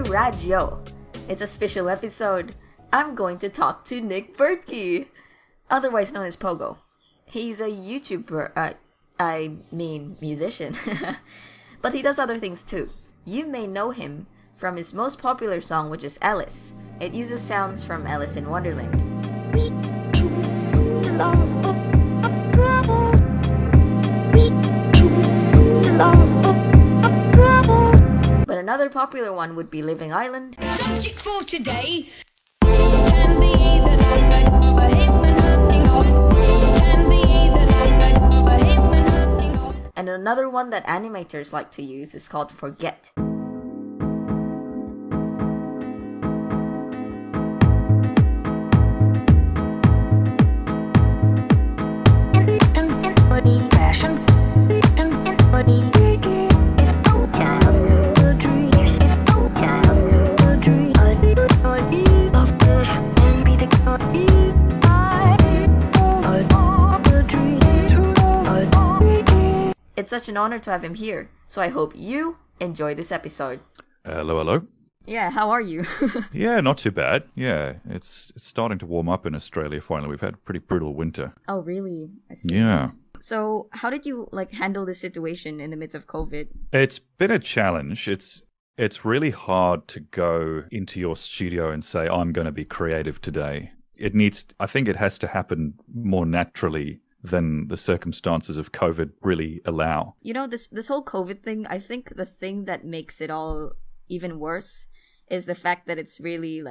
Rad-io. It's a special episode. I'm going to talk to Nick Bertkey, otherwise known as Pogo. He's a YouTuber, musician. But he does other things too. You may know him from his most popular song, which is Alice. It uses sounds from Alice in Wonderland. But another popular one would be Living Island. Subject for today. And another one that animators like to use is called Forget. It's such an honor to have him here, so I hope you enjoy this episode. Hello. Yeah, how are you? Yeah, not too bad. Yeah, it's starting to warm up in Australia finally. We've had a pretty brutal winter. Oh, really? I see. Yeah. So, how did you handle this situation in the midst of COVID? It's been a challenge. It's really hard to go into your studio and say, I'm going to be creative today. I think it has to happen more naturally than the circumstances of COVID really allow. You know, this whole COVID thing, I think the thing that makes it all even worse is the fact that it's really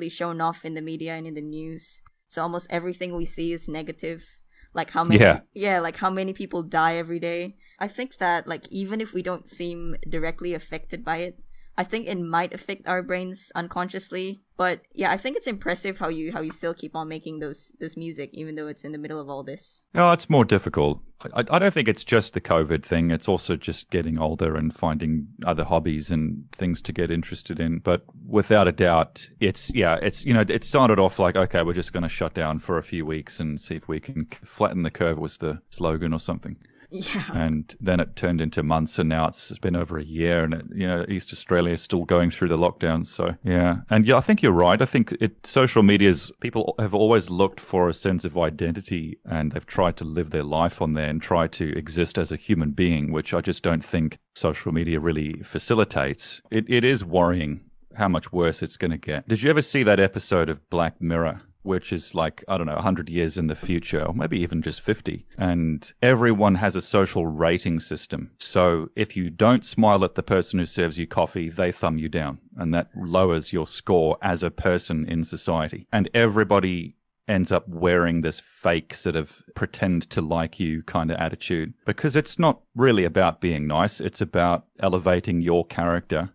shown off in the media and in the news. So almost everything we see is negative. Like how many people die every day. I think that even if we don't seem directly affected by it, I think it might affect our brains unconsciously. But yeah, I think it's impressive how you still keep on making those music even though it's in the middle of all this. No, it's more difficult. I don't think it's just the COVID thing. It's also just getting older and finding other hobbies and things to get interested in. But without a doubt, it started off like, okay, we're just going to shut down for a few weeks and see if we can flatten the curve was the slogan or something. Yeah. And then it turned into months, and now it's been over a year, and East Australia is still going through the lockdowns. So yeah, and yeah, I think you're right. I think social media's people have always looked for a sense of identity, and they've tried to live their life on there and try to exist as a human being, which I just don't think social media really facilitates. It is worrying how much worse it's going to get. Did you ever see that episode of Black Mirror, which is 100 years in the future, or maybe even just 50. And everyone has a social rating system. So if you don't smile at the person who serves you coffee, they thumb you down. And that lowers your score as a person in society. And everybody ends up wearing this fake sort of pretend to like you kind of attitude. Because it's not really about being nice. It's about elevating your character.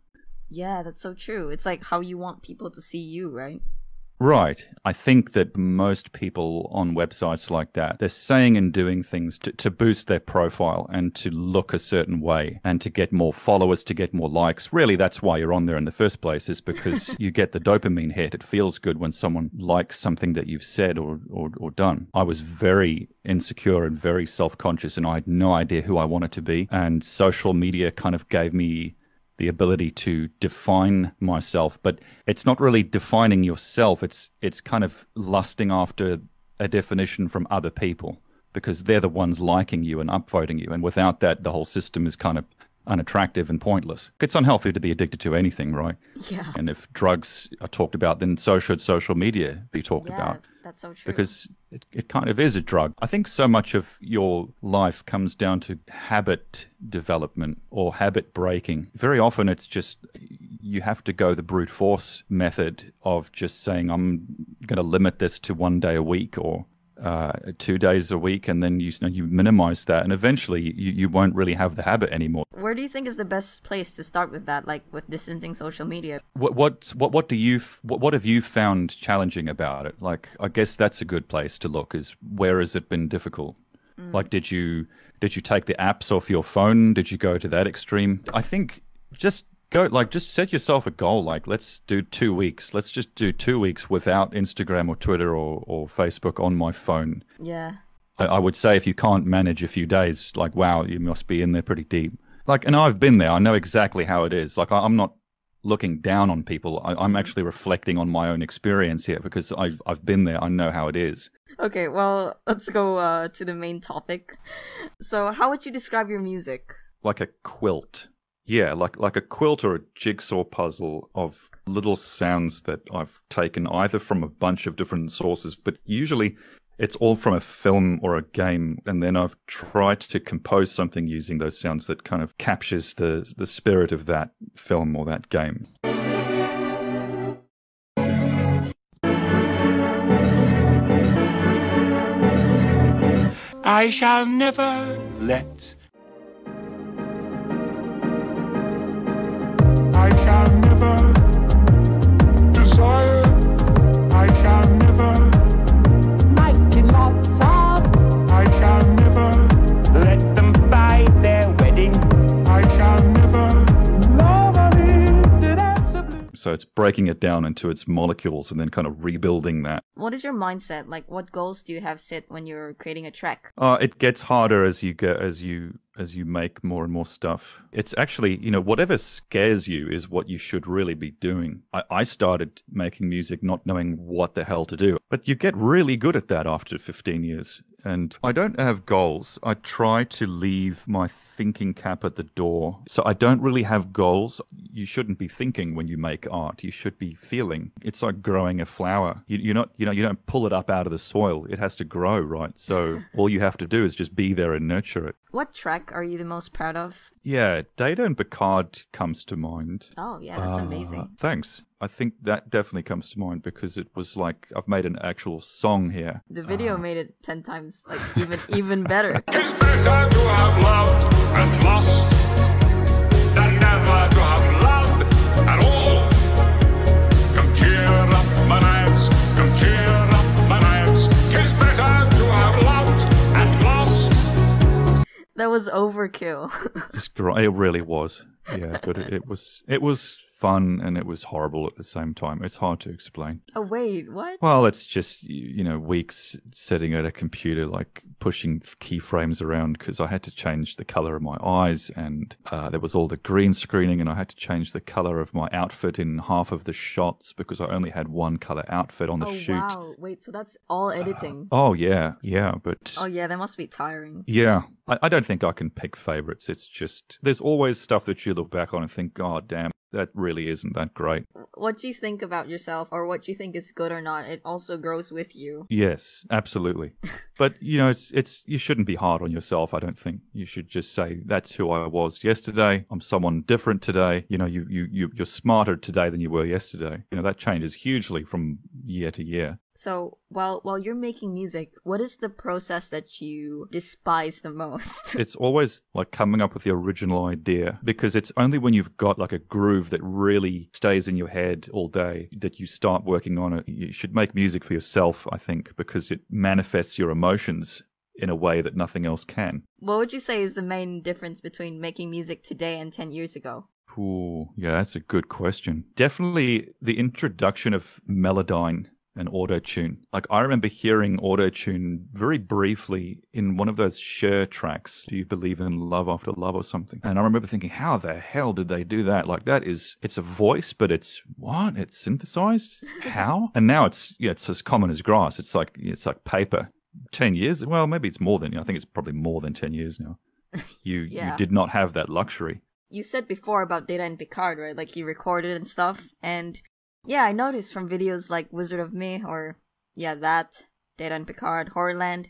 Yeah, that's so true. It's like how you want people to see you, right? Right. I think that most people on websites like that, they're saying and doing things to boost their profile and to look a certain way and to get more followers, to get more likes. Really, that's why you're on there in the first place, is because you get the dopamine hit. It feels good when someone likes something that you've said or done. I was very insecure and very self-conscious, and I had no idea who I wanted to be. And social media kind of gave me the ability to define myself, but it's not really defining yourself. It's kind of lusting after a definition from other people because they're the ones liking you and upvoting you. And without that, the whole system is kind of unattractive and pointless. It's unhealthy to be addicted to anything, right? Yeah. And if drugs are talked about, then so should social media be talked about. That's so true. Because it kind of is a drug. I think so much of your life comes down to habit development or habit breaking. Very often it's just you have to go the brute force method of just saying, I'm going to limit this to 1 day a week or 2 days a week, and then you minimize that, and eventually you won't really have the habit anymore. Where do you think is the best place to start with that, with distancing social media? What have you found challenging about it? I guess that's a good place to look. Is where has it been difficult? Did you take the apps off your phone? Did you go to that extreme? I think just set yourself a goal. Let's do 2 weeks. Let's just do 2 weeks without Instagram or Twitter or Facebook on my phone. Yeah. I would say if you can't manage a few days, wow, you must be in there pretty deep. And I've been there. I know exactly how it is. I'm not looking down on people. I'm actually reflecting on my own experience here because I've been there. I know how it is. Okay, well, let's go to the main topic. So, how would you describe your music? Like a quilt. Yeah, like a quilt or a jigsaw puzzle of little sounds that I've taken either from a bunch of different sources, but usually it's all from a film or a game, and then I've tried to compose something using those sounds that kind of captures the spirit of that film or that game. I shall never let. I shall never desire. I shall never making lots of. I shall never let them buy their wedding. I shall never love an absolute. So it's breaking it down into its molecules and then kind of rebuilding that. What is your mindset? Like, what goals do you have set when you're creating a track? It gets harder as you make more and more stuff. It's actually, whatever scares you is what you should really be doing. I started making music not knowing what the hell to do, but you get really good at that after 15 years. And I don't have goals. I try to leave my thinking cap at the door. So I don't really have goals. You shouldn't be thinking when you make art. You should be feeling. It's like growing a flower. You don't pull it up out of the soil. It has to grow, right? So all you have to do is just be there and nurture it. What track are you the most proud of? Yeah, Data and Picard comes to mind. Oh, yeah, that's amazing. Thanks. I think that definitely comes to mind because it was like I've made an actual song here. The video made it 10 times, like, even better. It's better to have loved and lost than never to have loved at all. Come cheer up my nights, come cheer up my nights. It's better to have loved and lost. That was overkill. It really was. Yeah, but it was fun and it was horrible at the same time. It's hard to explain. Oh, wait, what? Well, it's just, weeks sitting at a computer, like pushing keyframes around because I had to change the color of my eyes and there was all the green screening and I had to change the color of my outfit in half of the shots because I only had one color outfit on the shoot. Wow. Wait, so that's all editing? Oh, yeah, but... Oh, yeah, that must be tiring. Yeah, I don't think I can pick favorites. It's just, there's always stuff that you look back on and think, God damn, that really isn't that great. What you think about yourself or what you think is good or not, it also grows with you. Yes, absolutely. But, it's you shouldn't be hard on yourself, I don't think. You should just say, that's who I was yesterday. I'm someone different today. You're smarter today than you were yesterday. That changes hugely from year to year. So, while you're making music, what is the process that you despise the most? It's always like coming up with the original idea because it's only when you've got like a groove that really stays in your head all day that you start working on it. You should make music for yourself, I think, because it manifests your emotions in a way that nothing else can. What would you say is the main difference between making music today and 10 years ago? Ooh, yeah, that's a good question. Definitely the introduction of Melodyne and auto-tune. Like, I remember hearing auto-tune very briefly in one of those Cher tracks, Do You Believe in Love After Love or something. And I remember thinking, how the hell did they do that? Like, it's a voice, but it's what? It's synthesized? How? And now it's as common as grass. It's like paper. 10 years? Well, maybe it's more than, I think it's probably more than 10 years now. You did not have that luxury. You said before about Data and Picard, right? Like, you recorded and stuff, and yeah, I noticed from videos like Wizard of Me or, that, Data and Picard, Horrorland,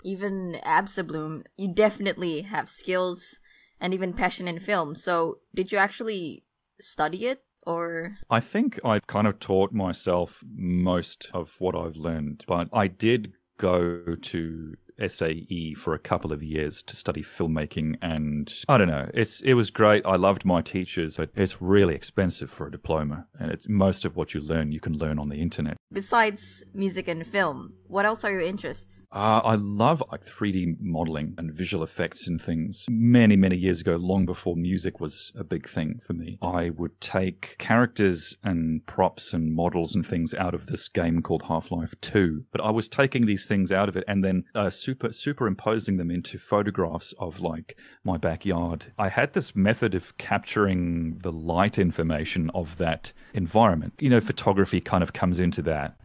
even Absabloom, you definitely have skills and even passion in film. So, did you actually study it, or...? I think I've kind of taught myself most of what I've learned, but I did go to SAE for a couple of years to study filmmaking, and I don't know, it was great. I loved my teachers. It's really expensive for a diploma, and it's most of what you can learn on the internet. Besides music and film, what else are your interests? I love like 3D modeling and visual effects and things. Many, many years ago, long before music was a big thing for me, I would take characters and props and models and things out of this game called Half-Life 2. But I was taking these things out of it and then superimposing them into photographs of like my backyard. I had this method of capturing the light information of that environment. You know, photography kind of comes into that.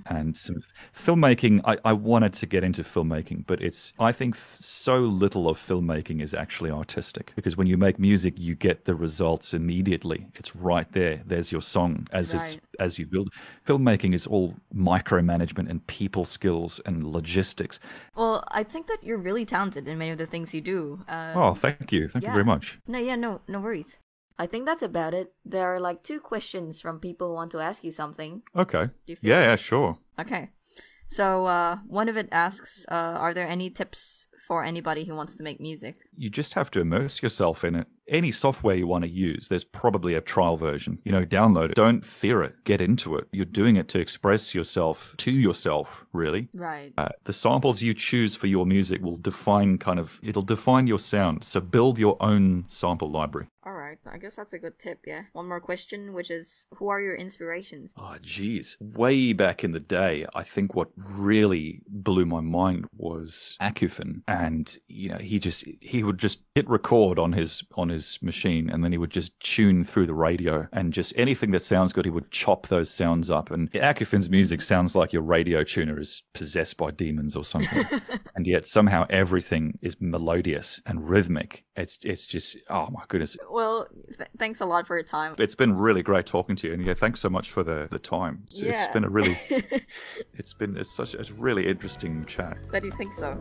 And some filmmaking, I wanted to get into filmmaking, but I think so little of filmmaking is actually artistic, because when you make music, you get the results immediately. It's right there. There's your song as you build. Filmmaking is all micromanagement and people skills and logistics. Well, I think that you're really talented in many of the things you do. Oh, thank you. Thank you very much. No worries. I think that's about it. There are like 2 questions from people who want to ask you something. Okay. Do you feel Yeah, sure. Okay. So one of it asks, are there any tips for anybody who wants to make music? You just have to immerse yourself in it. Any software you want to use, there's probably a trial version. You know, download it. Don't fear it. Get into it. You're doing it to express yourself to yourself, really. Right. The samples you choose for your music will it'll define your sound. So build your own sample library. All right. I guess that's a good tip, yeah. One more question, which is, who are your inspirations? Oh, geez. Way back in the day, I think what really blew my mind was Acufin. And, you know, he would just hit record on his machine, and then he would just tune through the radio, and just anything that sounds good, he would chop those sounds up. And Acufin's music sounds like your radio tuner is possessed by demons or something. And yet somehow everything is melodious and rhythmic. It's just, oh my goodness. Well, thanks a lot for your time. It's been really great talking to you, and yeah, thanks so much for the time. It's been a really, it's really interesting chat. Glad you think so.